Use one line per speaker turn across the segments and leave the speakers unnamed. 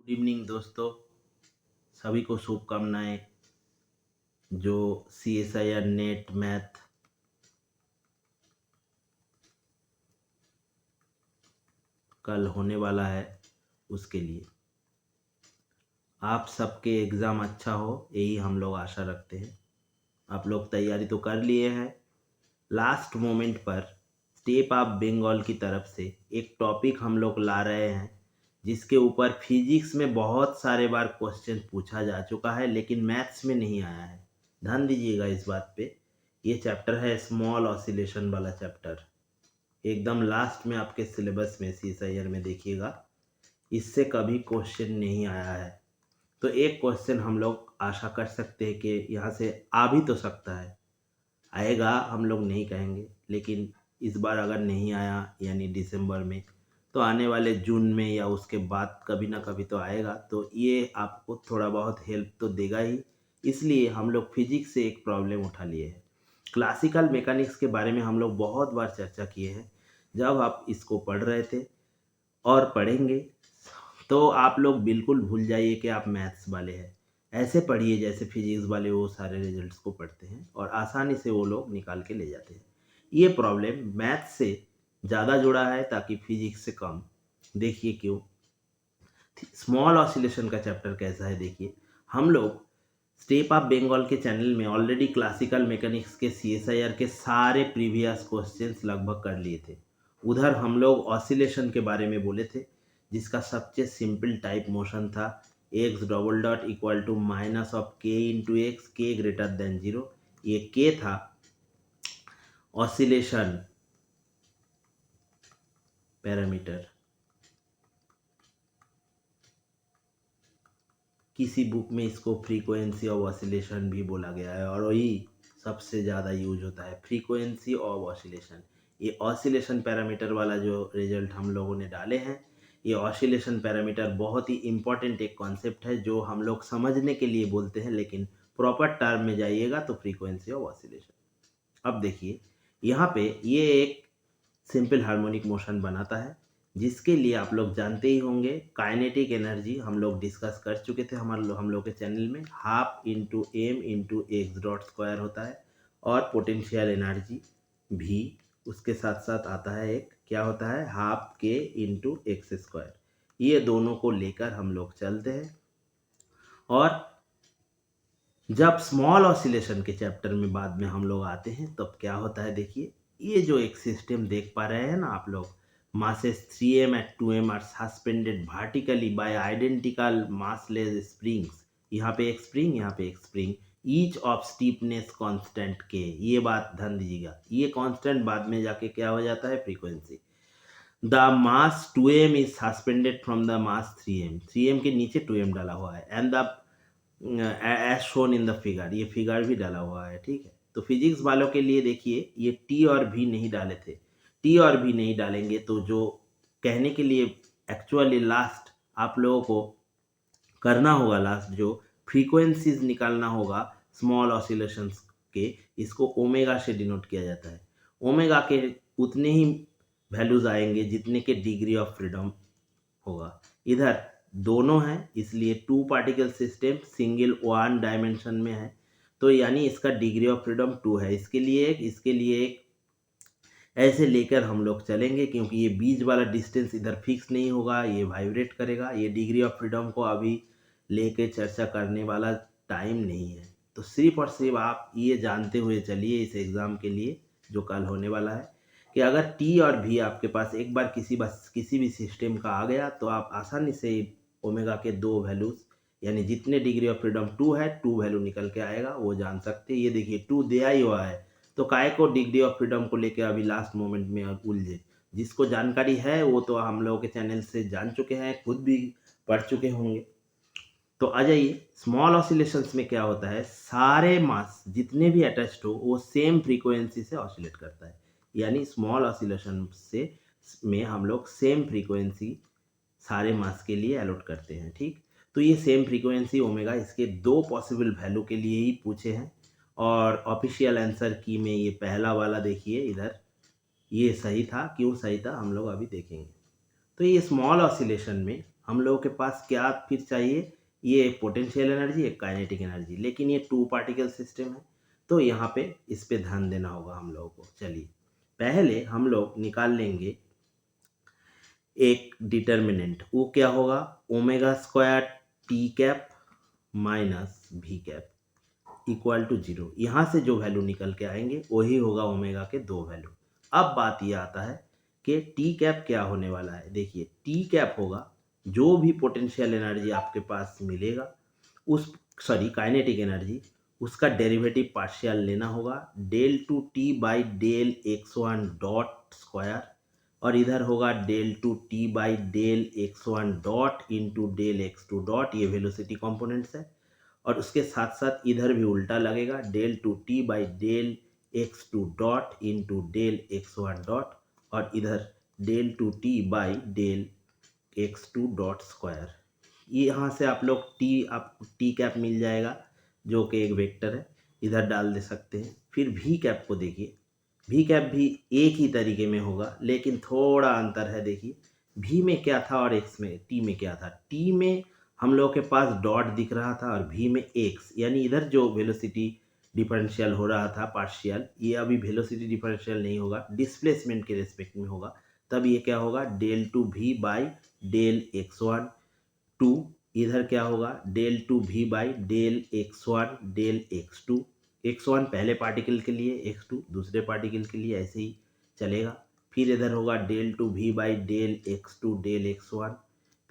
Good evening दोस्तों, सभी को शुभकामनाएं। जो CSIR नेट मैथ कल होने वाला है उसके लिए आप सबके एग्ज़ाम अच्छा हो, यही हम लोग आशा रखते हैं। आप लोग तैयारी तो कर लिए हैं। लास्ट मोमेंट पर स्टेप ऑफ बंगाल की तरफ से एक टॉपिक हम लोग ला रहे हैं जिसके ऊपर फिजिक्स में बहुत सारे बार क्वेश्चन पूछा जा चुका है लेकिन मैथ्स में नहीं आया है। ध्यान दीजिएगा इस बात पे। ये चैप्टर है स्मॉल ऑसिलेशन वाला चैप्टर, एकदम लास्ट में आपके सिलेबस में CSIR में देखिएगा। इससे कभी क्वेश्चन नहीं आया है, तो एक क्वेश्चन हम लोग आशा कर सकते हैं कि यहाँ से आ भी तो सकता है। आएगा हम लोग नहीं कहेंगे, लेकिन इस बार अगर नहीं आया यानी दिसंबर में, तो आने वाले जून में या उसके बाद कभी ना कभी तो आएगा। तो ये आपको थोड़ा बहुत हेल्प तो देगा ही, इसलिए हम लोग फिजिक्स से एक प्रॉब्लम उठा लिए हैं। क्लासिकल मैकेनिक्स के बारे में हम लोग बहुत बार चर्चा किए हैं। जब आप इसको पढ़ रहे थे और पढ़ेंगे तो आप लोग बिल्कुल भूल जाइए कि आप मैथ्स वाले हैं। ऐसे पढ़िए जैसे फिजिक्स वाले वो सारे रिजल्ट्स को पढ़ते हैं और आसानी से वो लोग निकाल के ले जाते हैं। ये प्रॉब्लम मैथ्स से ज़्यादा जुड़ा है ताकि फिजिक्स से कम। देखिए क्यों। स्मॉल ऑसिलेशन का चैप्टर कैसा है देखिए। हम लोग स्टेप ऑफ बंगाल के चैनल में ऑलरेडी क्लासिकल मैकेनिक्स के CSIR के सारे प्रीवियस क्वेश्चंस लगभग कर लिए थे। उधर हम लोग ऑसिलेशन के बारे में बोले थे जिसका सबसे सिंपल टाइप मोशन था x double dot equal to minus of k into X, K greater than 0। ये k था ऑसिलेशन पैरामीटर। किसी बुक में इसको फ्रीक्वेंसी ऑफ ऑसिलेशन भी बोला गया है और वही सबसे ज़्यादा यूज होता है, फ्रीक्वेंसी ऑफ ऑसिलेशन। ये ऑसिलेशन पैरामीटर वाला जो रिजल्ट हम लोगों ने डाले हैं, ये ऑसिलेशन पैरामीटर बहुत ही इम्पॉर्टेंट एक कॉन्सेप्ट है जो हम लोग समझने के लिए बोलते हैं, लेकिन प्रॉपर टर्म में जाइएगा तो फ्रीक्वेंसी ऑफ ऑसिलेशन। अब देखिए यहाँ पे ये एक सिंपल हार्मोनिक मोशन बनाता है जिसके लिए आप लोग जानते ही होंगे काइनेटिक एनर्जी हम लोग डिस्कस कर चुके थे हम लोग के चैनल में। Half into M into X dot square होता है और पोटेंशियल एनर्जी भी उसके साथ साथ आता है। एक क्या होता है, हाफ के इंटू एक्स स्क्वायर। ये दोनों को लेकर हम लोग चलते हैं और जब स्मॉल ऑसिलेशन के चैप्टर में बाद में हम लोग आते हैं तब क्या होता है देखिए। ये जो एक सिस्टम देख पा रहे हैं ना आप लोग, masses 3m at 2m are suspended vertically by identical massless springs। यहाँ पे एक स्प्रिंग, यहाँ पे एक spring, each of steepness constant के। ये बात ध्यान दीजिएगा, ये कांस्टेंट बाद में जाके क्या हो जाता है, frequency. The mass 2m is suspended from the mass 3m। 3m के नीचे 2m डाला हुआ है and the as shown in the figure, ये फिगर भी डाला हुआ है, ठीक है। तो फिजिक्स वालों के लिए देखिए ये टी और भी नहीं डाले थे। टी और भी नहीं डालेंगे तो जो कहने के लिए एक्चुअली लास्ट आप लोगों को करना होगा, लास्ट जो फ्रीक्वेंसीज निकालना होगा स्मॉल ऑसिलेशंस के, इसको ओमेगा से डिनोट किया जाता है। ओमेगा के उतने ही वैल्यूज आएंगे जितने के डिग्री ऑफ फ्रीडम होगा। इधर दोनों हैं इसलिए two particle system single one dimension में है, तो यानी इसका डिग्री ऑफ फ्रीडम 2 है। इसके लिए एक, इसके लिए एक, ऐसे लेकर हम लोग चलेंगे क्योंकि ये बीच वाला डिस्टेंस इधर फिक्स नहीं होगा, ये वाइब्रेट करेगा। ये डिग्री ऑफ फ्रीडम को अभी लेके चर्चा करने वाला टाइम नहीं है। तो सिर्फ और सिर्फ आप ये जानते हुए चलिए इस एग्ज़ाम के लिए जो कल होने वाला है कि अगर टी और भी आपके पास एक बार किसी भी सिस्टम का आ गया तो आप आसानी से ओमेगा के दो वैल्यूज यानी जितने डिग्री ऑफ फ्रीडम 2 है 2 वैल्यू निकल के आएगा वो जान सकते हैं। ये देखिए 2 दिया ही हुआ है, तो काय को डिग्री ऑफ फ्रीडम को लेके अभी लास्ट मोमेंट में उलझे। जिसको जानकारी है वो तो हम लोगों के चैनल से जान चुके हैं, खुद भी पढ़ चुके होंगे। तो आ जाइए, स्मॉल ऑसिलेशंस में क्या होता है, सारे मास जितने भी अटैच्ड हो वो सेम फ्रीक्वेंसी से ऑसिलेट करता है। यानी स्मॉल ऑसिलेशन से में हम लोग सेम फ्रीक्वेंसी सारे मास के लिए अलॉट करते हैं, ठीक। तो ये सेम फ्रीक्वेंसी ओमेगा, इसके दो पॉसिबल वैल्यू के लिए ही पूछे हैं और ऑफिशियल आंसर की में ये पहला वाला देखिए इधर, ये सही था। क्यों सही था हम लोग अभी देखेंगे। तो ये स्मॉल ऑसिलेशन में हम लोगों के पास क्या फिर चाहिए, ये एक पोटेंशियल एनर्जी, एक काइनेटिक एनर्जी, लेकिन ये 2 पार्टिकल सिस्टम है, तो यहाँ पे इस पे ध्यान देना होगा हम लोगों को। चलिए पहले हम लोग निकाल लेंगे एक डिटर्मिनेंट, वो क्या होगा, omega square T cap minus V cap equal to 0। यहाँ से जो वैल्यू निकल के आएंगे वही होगा ओमेगा के 2 वैल्यू। अब बात ये आता है कि टी कैप क्या होने वाला है। देखिए टी कैप होगा जो भी पोटेंशियल एनर्जी आपके पास मिलेगा उस, सॉरी काइनेटिक एनर्जी, उसका डेरिवेटिव पार्शियल लेना होगा, del two T by del X one dot square, और इधर होगा del two T by del X one dot into del X two dot, ये वेलोसिटी कॉम्पोनेंट्स है। और उसके साथ साथ इधर भी उल्टा लगेगा, del two T by del X two dot into del X one dot, और इधर del two T by del X two dot square. ये यहाँ से आप लोग आपको टी कैप मिल जाएगा जो कि एक वेक्टर है, इधर डाल दे सकते हैं। फिर वी कैप को देखिए, वी कैप भी एक ही तरीके में होगा लेकिन थोड़ा अंतर है। देखिए वी में क्या था और एक्स में, टी में क्या था। टी में हम लोग के पास डॉट दिख रहा था और वी में एक्स, यानी इधर जो वेलोसिटी डिफरेंशियल हो रहा था पार्शियल, ये अभी वेलोसिटी डिफरेंशियल नहीं होगा, डिस्प्लेसमेंट के रिस्पेक्ट में होगा। तब ये क्या होगा, del two V by del X one two, इधर क्या होगा del two V by del X one del X two, X one पहले पार्टिकल के लिए, एक्स टू दूसरे पार्टिकल के लिए, ऐसे ही चलेगा। फिर इधर होगा del two V by del X two del X one,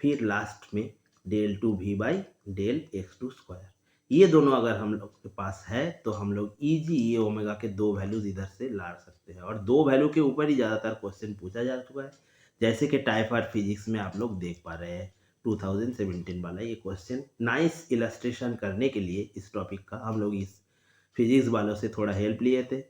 फिर लास्ट में del two V by del X two square. ये दोनों अगर हम लोग के पास है तो हम लोग इजी ये ओमेगा के 2 वैल्यूज इधर से ला सकते हैं, और 2 वैल्यू के ऊपर ही ज़्यादातर क्वेश्चन पूछा जा चुका है, जैसे कि टाइप आर फिजिक्स में आप लोग देख पा रहे हैं 2017 वाला ये क्वेश्चन। नाइस इलस्ट्रेशन करने के लिए इस टॉपिक का हम लोग इस फिजिक्स वालों से थोड़ा हेल्प लिए थे।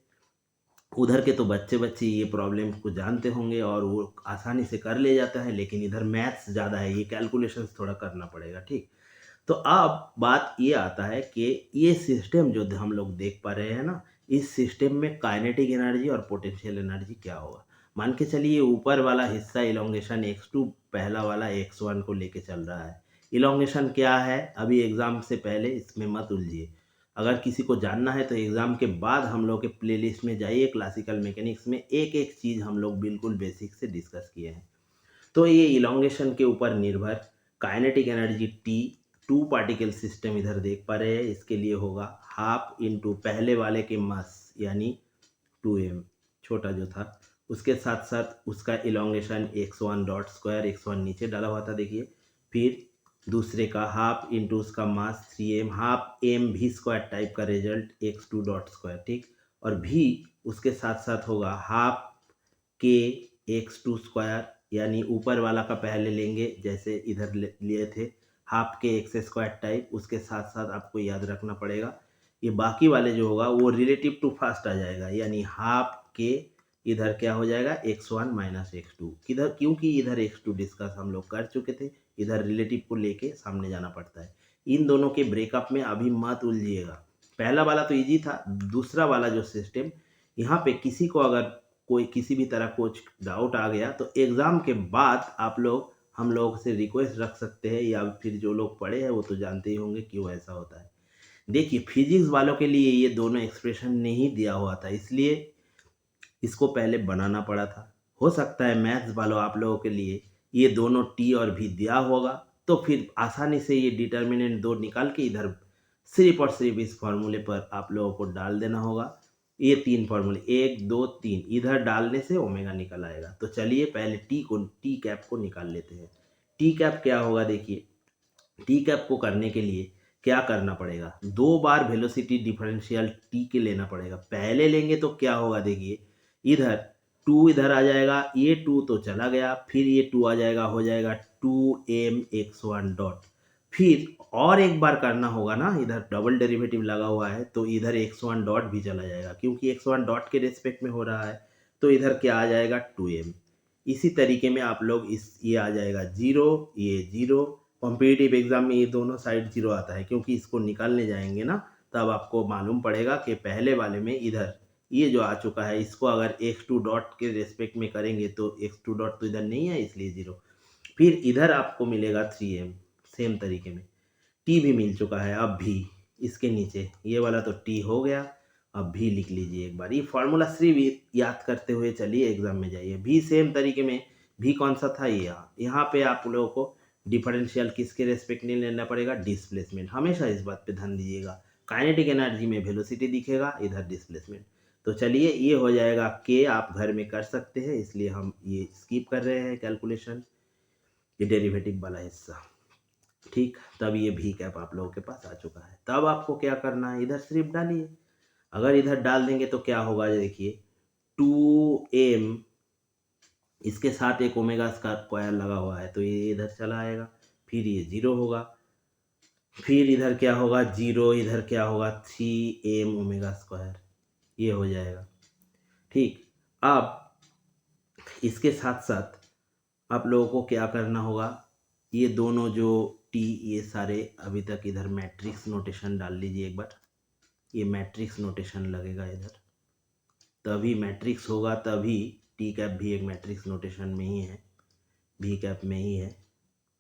उधर के तो बच्चे बच्चे ये प्रॉब्लम को जानते होंगे और वो आसानी से कर ले जाता है, लेकिन इधर मैथ्स ज़्यादा है, ये कैलकुलेशंस थोड़ा करना पड़ेगा। ठीक, तो अब बात ये आता है कि ये सिस्टम जो हम लोग देख पा रहे हैं ना, इस सिस्टम में काइनेटिक एनर्जी और पोटेंशियल एनर्जी क्या होगा। मान के चलिए ऊपर वाला हिस्सा इलोंगेशन x2, पहला वाला x1 को लेके चल रहा है। इलोंगेशन क्या है अभी एग्जाम से पहले इसमें मत उलझिए, अगर किसी को जानना है तो एग्जाम के बाद हम लोग के प्लेलिस्ट में जाइए, क्लासिकल मैकेनिक्स में एक एक चीज़ हम लोग बिल्कुल बेसिक से डिस्कस किए हैं। तो ये इलोंगेशन के ऊपर निर्भर kinetic energy T, 2 particle system इधर देख पा रहे हैं, इसके लिए होगा हाफ इंटू पहले वाले के मास यानी 2m छोटा जो था, उसके साथ साथ उसका elongation x1 dot square, x1 नीचे डाला हुआ था देखिए, फिर दूसरे का हाफ इंटू उसका मास 3m, हाफ m भी स्क्वायर टाइप का रिजल्ट x2 डॉट स्क्वायर। ठीक, और भी उसके साथ साथ होगा हाफ के x2 स्क्वायर, यानी ऊपर वाला का पहले लेंगे जैसे इधर लिए थे हाफ के एक्स स्क्वायर टाइप, उसके साथ साथ आपको याद रखना पड़ेगा ये बाकी वाले जो होगा वो रिलेटिव टू फास्ट आ जाएगा, यानी हाफ के इधर क्या हो जाएगा x1 माइनस x2, किधर क्योंकि इधर x2 डिस्कस हम लोग कर चुके थे, इधर रिलेटिव को लेके सामने जाना पड़ता है। इन दोनों के ब्रेकअप में अभी मत उलझिएगा, पहला वाला तो इजी था, दूसरा वाला जो सिस्टम, यहाँ पे किसी को अगर कोई किसी भी तरह कुछ डाउट आ गया तो एग्ज़ाम के बाद आप लोग हम लोग से रिक्वेस्ट रख सकते हैं, या फिर जो लोग पढ़े हैं वो तो जानते ही होंगे क्यों ऐसा होता है। देखिए फिजिक्स वालों के लिए ये दोनों एक्सप्रेशन नहीं दिया हुआ था, इसलिए इसको पहले बनाना पड़ा था। हो सकता है मैथ्स वालों आप लोगों के लिए ये दोनों टी और भी दिया होगा, तो फिर आसानी से ये डिटर्मिनेंट 2 निकाल के इधर सिर्फ और सिर्फ इस फॉर्मूले पर आप लोगों को डाल देना होगा। ये 3 फॉर्मूले 1 2 3 इधर डालने से ओमेगा निकल आएगा। तो चलिए पहले टी कैप को निकाल लेते हैं। टी कैप क्या होगा, देखिए टी कैप को करने के लिए क्या करना पड़ेगा, 2 बार वेलोसिटी डिफरेंशियल टी के लेना पड़ेगा। पहले लेंगे तो क्या होगा, देखिए इधर 2 इधर आ जाएगा, ये 2 तो चला गया, फिर ये 2 आ जाएगा, हो जाएगा 2mx1 डॉट, फिर और एक बार करना होगा ना, इधर डबल डेरिवेटिव लगा हुआ है तो इधर x1 डॉट भी चला जाएगा, क्योंकि x1 डॉट के रेस्पेक्ट में हो रहा है तो इधर क्या आ जाएगा 2m। इसी तरीके में आप लोग ये आ जाएगा 0, ये 0, कॉम्पिटिटिव एग्जाम में ये दोनों साइड 0 आता है, क्योंकि इसको निकालने जाएंगे ना तब आपको मालूम पड़ेगा कि पहले वाले में इधर ये जो आ चुका है इसको अगर x2 डॉट के रेस्पेक्ट में करेंगे तो x2 डॉट तो इधर नहीं है इसलिए 0, फिर इधर आपको मिलेगा 3m, सेम तरीके में टी भी मिल चुका है। अब भी इसके नीचे ये वाला तो टी हो गया, अब भी लिख लीजिए एक बार। ये फार्मूला सी भी याद करते हुए चलिए एग्जाम में जाइए। भी सेम तरीके में भी कौन सा था, ये यहाँ पे आप लोगों को डिफरेंशियल किसके रेस्पेक्ट में लेना पड़ेगा, डिस्प्लेसमेंट। हमेशा इस बात पे ध्यान दीजिएगा। काइनेटिक एनर्जी में वेलोसिटी दिखेगा, इधर डिस्प्लेसमेंट। तो चलिए ये हो जाएगा के, आप घर में कर सकते हैं इसलिए हम ये स्किप कर रहे हैं कैलकुलेशन, ये डेरिवेटिव वाला हिस्सा। ठीक, तब ये भी कैप आप लोगों के पास आ चुका है। तब आपको क्या करना है, इधर सिर्फ डालिए। अगर इधर डाल देंगे तो क्या होगा, देखिए 2m, इसके साथ एक ओमेगा स्क्वायर लगा हुआ है तो ये इधर चला आएगा, फिर ये 0 होगा, फिर इधर क्या होगा 0, इधर क्या होगा 3m ओमेगा स्क्वायर, ये हो जाएगा। ठीक, अब इसके साथ साथ आप लोगों को क्या करना होगा, ये दोनों जो टी, ये सारे अभी तक इधर मैट्रिक्स नोटेशन डाल लीजिए एक बार। ये मैट्रिक्स नोटेशन लगेगा इधर, तभी मैट्रिक्स होगा, तभी टी कैप भी एक मैट्रिक्स नोटेशन में ही है, भी कैप में ही है।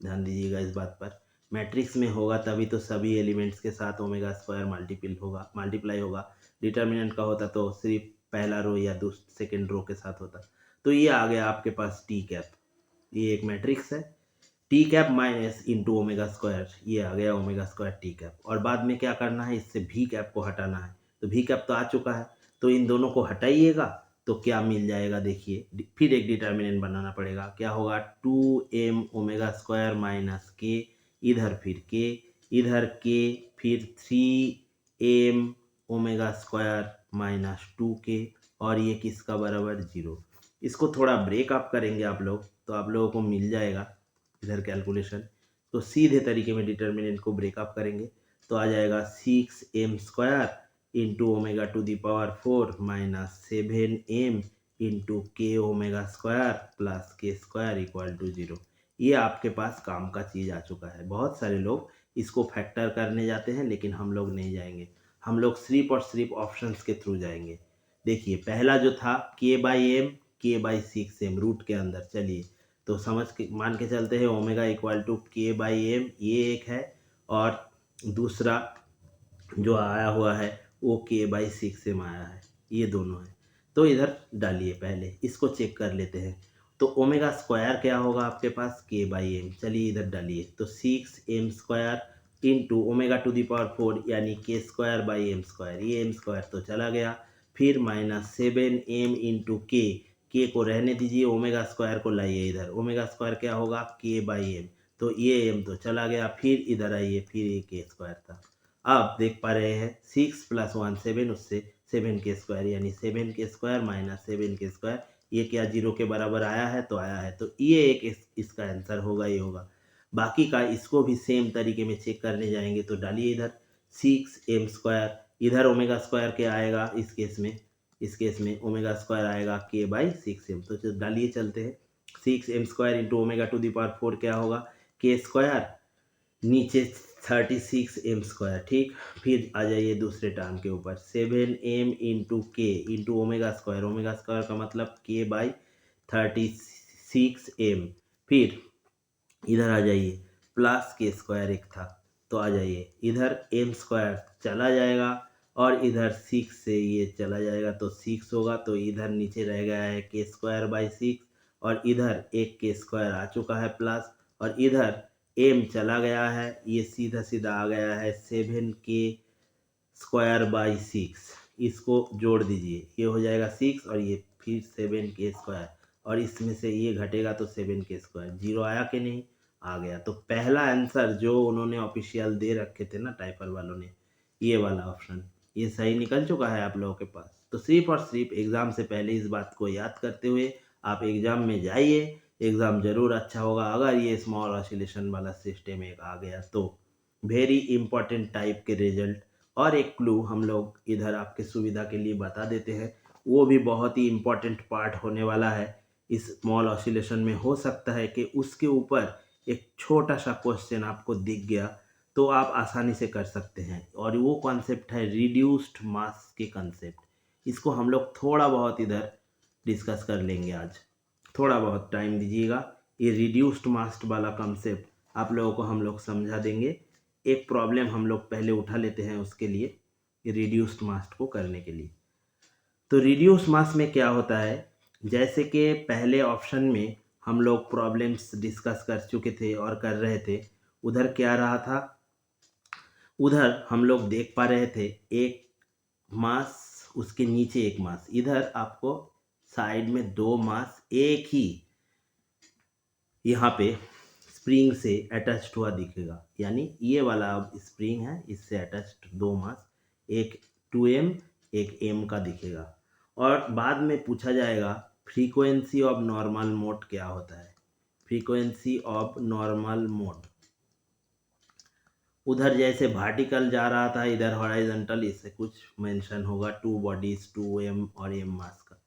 ध्यान दीजिएगा इस बात पर। मैट्रिक्स में होगा तभी तो सभी एलिमेंट्स के साथ ओमेगा स्क्वायर मल्टीप्लाई होगा। डिटर्मिनेंट का होता तो सिर्फ पहला रो या सेकेंड रो के साथ होता। तो ये आ गया आपके पास टी कैप, ये एक मैट्रिक्स है। T cap minus into omega square, ये आ गया ओमेगा स्क्वायर टी कैप। और बाद में क्या करना है, इससे भी कैप को हटाना है। तो भी कैप तो आ चुका है, तो इन दोनों को हटाइएगा तो क्या मिल जाएगा, देखिए फिर एक डिटर्मिनेंट बनाना पड़ेगा। क्या होगा 2m ओमेगा स्क्वायर माइनस के, इधर फिर के, इधर के, फिर 3m omega square minus 2k, और ये किसका बराबर 0। इसको थोड़ा ब्रेक अप करेंगे आप लोग तो आप लोगों को मिल जाएगा इधर कैलकुलेशन। तो सीधे तरीके में डिटर्मिनेंट को ब्रेकअप करेंगे तो आ जाएगा 6m square into omega to the power 4 minus 7m into K omega square plus K square equal to 0। ये आपके पास काम का चीज़ आ चुका है। बहुत सारे लोग इसको फैक्टर करने जाते हैं लेकिन हम लोग नहीं जाएंगे, हम लोग सिर्फ और सिर्फ ऑप्शंस के थ्रू जाएंगे। देखिए पहला जो था k/m, k/6m रूट के अंदर, चलिए तो समझ के मान के चलते हैं ओमेगा इक्वल टू k/m, ये एक है, और दूसरा जो आया हुआ है वो k/6m आया है, ये दोनों है। तो इधर डालिए, पहले इसको चेक कर लेते हैं। तो ओमेगा स्क्वायर क्या होगा आपके पास k/m, चलिए इधर डालिए। तो 6m square into omega to the power 4 यानी k²/m², ये m स्क्वायर तो चला गया, फिर माइनस 7m इंटू के को रहने दीजिए, ओमेगा स्क्वायर को लाइए इधर। ओमेगा स्क्वायर क्या होगा k/m, तो ये m तो चला गया, फिर इधर आइए, फिर ये के स्क्वायर था। अब देख पा रहे हैं 6 + 1 7, उससे 7 के स्क्वायर यानी 7 के स्क्वायर माइनस 7 के स्क्वायर, ये क्या 0 के बराबर आया है, तो आया है। तो ये एक इसका आंसर होगा, ये होगा। बाकी का इसको भी सेम तरीके में चेक करने जाएंगे तो डालिए इधर 6m स्क्वायर, इधर ओमेगा स्क्वायर क्या आएगा, इस केस में ओमेगा स्क्वायर आएगा k/6m। तो डालिए चलते हैं, 6m square into omega to the power 4 क्या होगा के स्क्वायर, नीचे 36m स्क्वायर। ठीक, फिर आ जाइए दूसरे टर्म के ऊपर, 7m इंटू के इंटू ओमेगा स्क्वायर का मतलब k/36m, फिर इधर आ जाइए प्लस के स्क्वायर एक था तो आ जाइए इधर m स्क्वायर चला जाएगा और इधर 6 से ये चला जाएगा तो 6 होगा, तो इधर नीचे रह गया है k²/6, और इधर एक के स्क्वायर आ चुका है प्लस, और इधर m चला गया है, ये सीधा सीधा आ गया है 7k²/6। इसको जोड़ दीजिए, ये हो जाएगा 6 और ये फिर 7k², और इसमें से ये घटेगा तो 7k²। 0 आया कि नहीं, आ गया। तो पहला आंसर जो उन्होंने ऑफिशियल दे रखे थे ना टाइपर वालों ने, ये वाला ऑप्शन, ये सही निकल चुका है आप लोगों के पास। तो सिर्फ और सिर्फ एग्ज़ाम से पहले इस बात को याद करते हुए आप एग्ज़ाम में जाइए, एग्ज़ाम ज़रूर अच्छा होगा। अगर ये स्मॉल ऑसिलेशन वाला सिस्टम एक आ गया तो वेरी इंपॉर्टेंट टाइप के रिजल्ट। और एक क्लू हम लोग इधर आपके सुविधा के लिए बता देते हैं, वो भी बहुत ही इम्पोर्टेंट पार्ट होने वाला है इस स्मॉल ऑसिलेशन में। हो सकता है कि उसके ऊपर एक छोटा सा क्वेश्चन आपको दिख गया तो आप आसानी से कर सकते हैं, और वो कॉन्सेप्ट है रिड्यूस्ड मास के कॉन्सेप्ट। इसको हम लोग थोड़ा बहुत इधर डिस्कस कर लेंगे आज, थोड़ा बहुत टाइम दीजिएगा, ये रिड्यूस्ड मास वाला कंसेप्ट आप लोगों को हम लोग समझा देंगे। एक प्रॉब्लम हम लोग पहले उठा लेते हैं उसके लिए, रिड्यूस्ड मास को करने के लिए। तो रिड्यूस मास में क्या होता है, जैसे कि पहले ऑप्शन में हम लोग प्रॉब्लम्स डिस्कस कर चुके थे और कर रहे थे, उधर क्या रहा था, उधर हम लोग देख पा रहे थे एक मास, उसके नीचे एक मास, इधर आपको साइड में दो मास एक ही यहाँ पे स्प्रिंग से अटैच्ड हुआ दिखेगा, यानी ये वाला अब स्प्रिंग है, इससे अटैच्ड दो मास, एक 2m एक m का दिखेगा। और बाद में पूछा जाएगा फ्रीक्वेंसी ऑफ नॉर्मल मोड क्या होता है, फ्रीक्वेंसी ऑफ नॉर्मल मोड। उधर जैसे वर्टिकल जा रहा था, इधर हॉरिजॉन्टल, इससे कुछ मेंशन होगा 2 बॉडीज 2m और m मास का।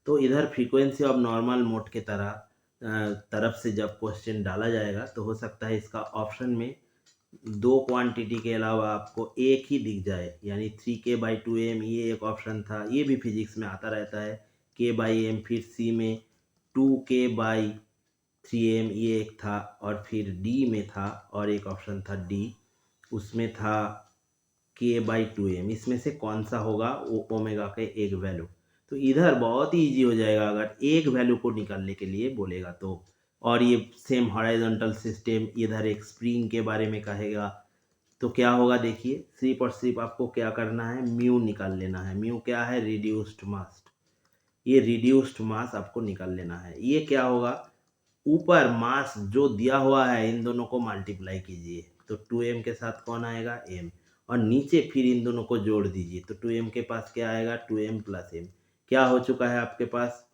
तो इधर फ्रीक्वेंसी ऑफ नॉर्मल मोड के तरफ से जब क्वेश्चन डाला जाएगा तो हो सकता है इसका ऑप्शन में दो क्वांटिटी के अलावा आपको एक ही दिख जाए, यानी 3k/2m ये एक ऑप्शन था, ये भी फिजिक्स में आता रहता है, k/m, फिर c में 2k/3m ये एक था, और फिर d में था और एक ऑप्शन था d, उसमें था k/2m। इसमें से कौन सा होगा वो ओमेगा के एक वैल्यू। तो इधर बहुत ही ईजी हो जाएगा अगर एक वैल्यू को निकालने के लिए बोलेगा तो। और ये सेम हॉरिजॉन्टल सिस्टम, इधर एक स्प्रिंग के बारे में कहेगा तो क्या होगा, देखिए सिर्फ और सिर्फ आपको क्या करना है, म्यू निकाल लेना है। म्यू क्या है, रिड्यूस्ड मास। ये रिड्यूस्ड मास आपको निकाल लेना है। ये क्या होगा, ऊपर मास जो दिया हुआ है इन दोनों को मल्टीप्लाई कीजिए, तो 2m के साथ कौन आएगा, m, और नीचे फिर इन दोनों को जोड़ दीजिए, तो 2m के पास क्या आएगा, 2m + m। क्या हो चुका है आपके पास,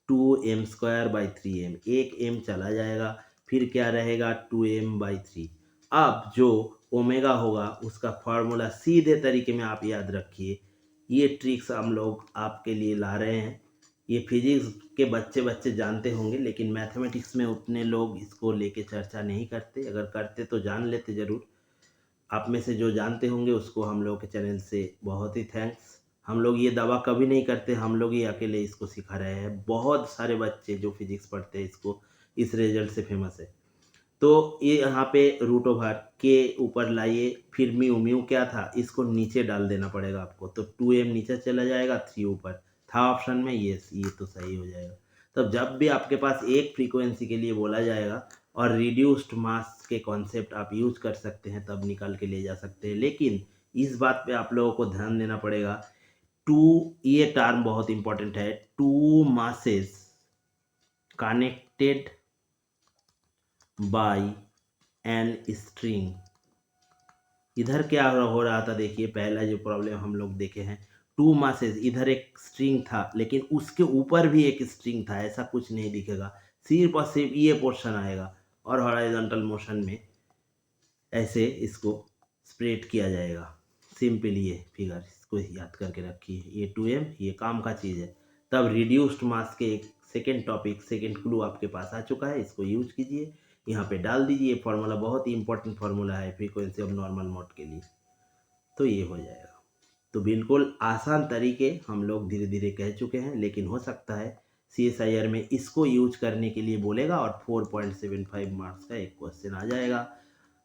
2m²/3m, एक m चला जाएगा, फिर क्या रहेगा 2m/3। अब जो ओमेगा होगा उसका फॉर्मूला सीधे तरीके में आप याद रखिए। ये ट्रिक्स हम लोग आपके लिए ला रहे हैं। ये फिजिक्स के बच्चे जानते होंगे, लेकिन मैथमेटिक्स में उतने लोग इसको लेके चर्चा नहीं करते, अगर करते तो जान लेते ज़रूर। आप में से जो जानते होंगे उसको हम लोग के चैनल से बहुत ही थैंक्स। हम लोग ये दावा कभी नहीं करते, हम लोग ये अकेले इसको सिखा रहे हैं। बहुत सारे बच्चे जो फिजिक्स पढ़ते हैं इसको, इस रिजल्ट से फेमस है। तो ये यहाँ पे √ के ऊपर लाइए, फिर म्यू क्या था, इसको नीचे डाल देना पड़ेगा आपको, तो 2m नीचे चला जाएगा, 3 ऊपर था ऑप्शन में, ये तो सही हो जाएगा। तब जब भी आपके पास एक फ्रीक्वेंसी के लिए बोला जाएगा और रिड्यूस्ड मास के कॉन्सेप्ट आप यूज कर सकते हैं, तब निकाल के ले जा सकते हैं। लेकिन इस बात पे आप लोगों को ध्यान देना पड़ेगा, ये टर्म बहुत इंपॉर्टेंट है, 2 masses connected by an string. इधर क्या हो रहा था, देखिए पहला जो प्रॉब्लम हम लोग देखे हैं, 2 मासेस, इधर एक स्ट्रिंग था लेकिन उसके ऊपर भी एक स्ट्रिंग था, ऐसा कुछ नहीं दिखेगा, सिर्फ और सिर्फ ये पोर्शन आएगा, और हॉरिजॉन्टल मोशन में ऐसे इसको स्प्रेड किया जाएगा। सिंपल ये फिगर, इसको याद करके रखिए, ये 2m ये काम का चीज़ है। तब रिड्यूस्ड मास के एक सेकेंड टॉपिक, सेकेंड क्लू आपके पास आ चुका है, इसको यूज कीजिए, यहाँ पे डाल दीजिए। फार्मूला बहुत ही इंपॉर्टेंट फार्मूला है फ्रीक्वेंसी ऑफ नॉर्मल मोड के लिए, तो ये हो जाएगा। तो बिल्कुल आसान तरीके हम लोग धीरे धीरे कह चुके हैं, लेकिन हो सकता है CSIR में इसको यूज करने के लिए बोलेगा और 4.75 मार्क्स का एक क्वेश्चन आ जाएगा।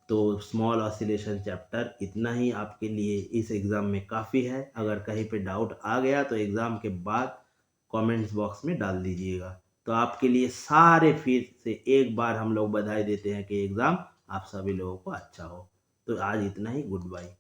तो स्मॉल ऑसिलेशन चैप्टर इतना ही आपके लिए इस एग्ज़ाम में काफ़ी है। अगर कहीं पे डाउट आ गया तो एग्ज़ाम के बाद कमेंट्स बॉक्स में डाल दीजिएगा। तो आपके लिए सारे फिर से एक बार हम लोग बधाई देते हैं कि एग्ज़ाम आप सभी लोगों को अच्छा हो। तो आज इतना ही, गुड बाय।